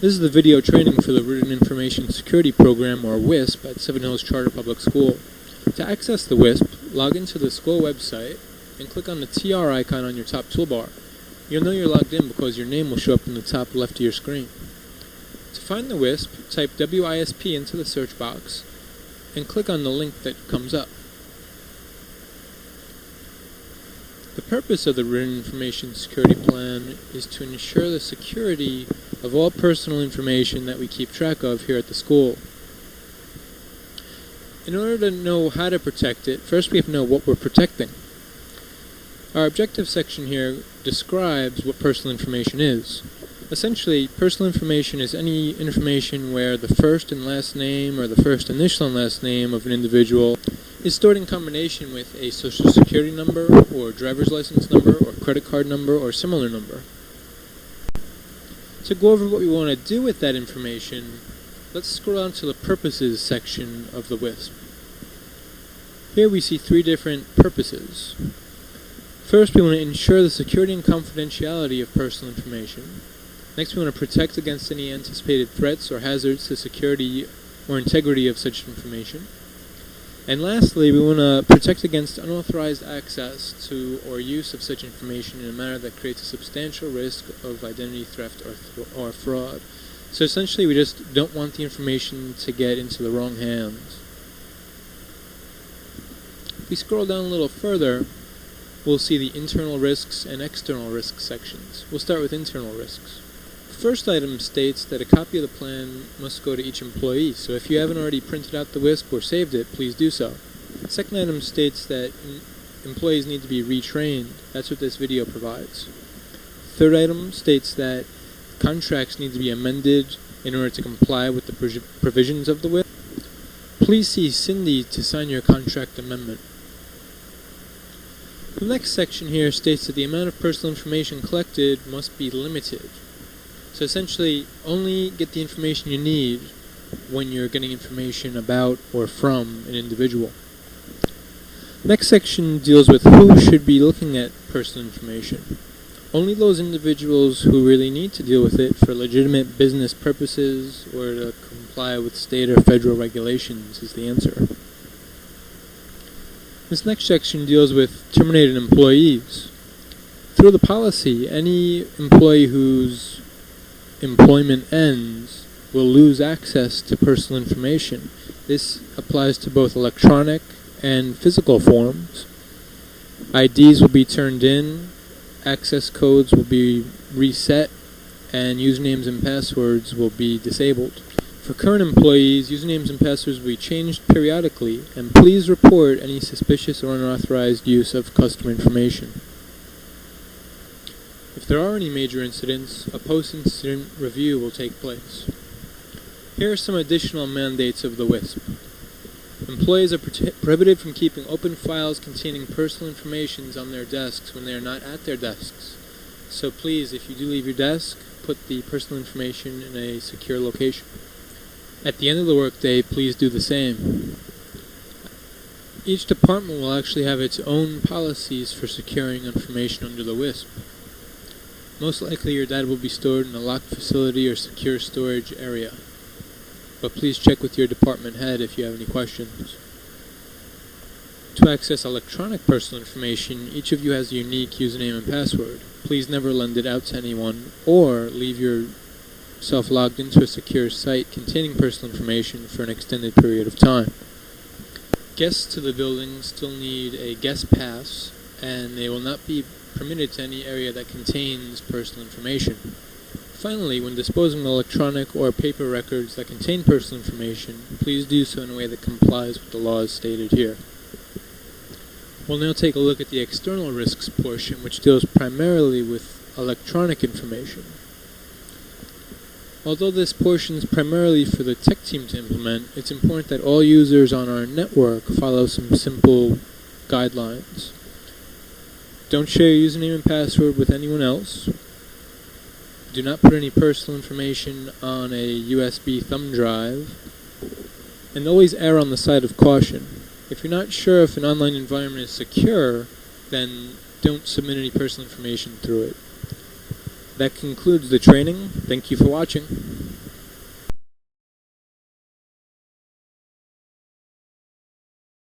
This is the video training for the Written Information Security Program, or WISP, at Seven Hills Charter Public School. To access the WISP, log into the school website and click on the TR icon on your top toolbar. You'll know you're logged in because your name will show up in the top left of your screen. To find the WISP, type WISP into the search box and click on the link that comes up. The purpose of the Written Information Security Plan is to ensure the security of all personal information that we keep track of here at the school. In order to know how to protect it, first we have to know what we're protecting. Our objective section here describes what personal information is. Essentially, personal information is any information where the first and last name or the first initial and last name of an individual is stored in combination with a social security number or driver's license number or credit card number or similar number. To go over what we want to do with that information, let's scroll down to the Purposes section of the WISP. Here we see three different purposes. First, we want to ensure the security and confidentiality of personal information. Next, we want to protect against any anticipated threats or hazards to security or integrity of such information. And lastly, we want to protect against unauthorized access to or use of such information in a manner that creates a substantial risk of identity theft or fraud. So essentially, we just don't want the information to get into the wrong hands. If we scroll down a little further, we'll see the internal risks and external risks sections. We'll start with internal risks. The first item states that a copy of the plan must go to each employee, so if you haven't already printed out the WISP or saved it, please do so. The second item states that employees need to be retrained. That's what this video provides. The third item states that contracts need to be amended in order to comply with the provisions of the WISP. Please see Cindy to sign your contract amendment. The next section here states that the amount of personal information collected must be limited. So essentially, only get the information you need when you're getting information about or from an individual. Next section deals with who should be looking at personal information. Only those individuals who really need to deal with it for legitimate business purposes or to comply with state or federal regulations is the answer. This next section deals with terminated employees. Through the policy, any employee whose employment ends will lose access to personal information. This applies to both electronic and physical forms. IDs will be turned in, access codes will be reset, and usernames and passwords will be disabled. For current employees, usernames and passwords will be changed periodically, and please report any suspicious or unauthorized use of customer information. If there are any major incidents, a post-incident review will take place. Here are some additional mandates of the WISP. Employees are prohibited from keeping open files containing personal information on their desks when they are not at their desks. So please, if you do leave your desk, put the personal information in a secure location. At the end of the workday, please do the same. Each department will actually have its own policies for securing information under the WISP. Most likely your data will be stored in a locked facility or secure storage area. But please check with your department head if you have any questions. To access electronic personal information, each of you has a unique username and password. Please never lend it out to anyone or leave yourself logged into a secure site containing personal information for an extended period of time. Guests to the building still need a guest pass, and they will not be permitted to any area that contains personal information. Finally, when disposing of electronic or paper records that contain personal information, please do so in a way that complies with the laws stated here. We'll now take a look at the external risks portion, which deals primarily with electronic information. Although this portion is primarily for the tech team to implement, it's important that all users on our network follow some simple guidelines. Don't share your username and password with anyone else. Do not put any personal information on a USB thumb drive. And always err on the side of caution. If you're not sure if an online environment is secure, then don't submit any personal information through it. That concludes the training. Thank you for watching.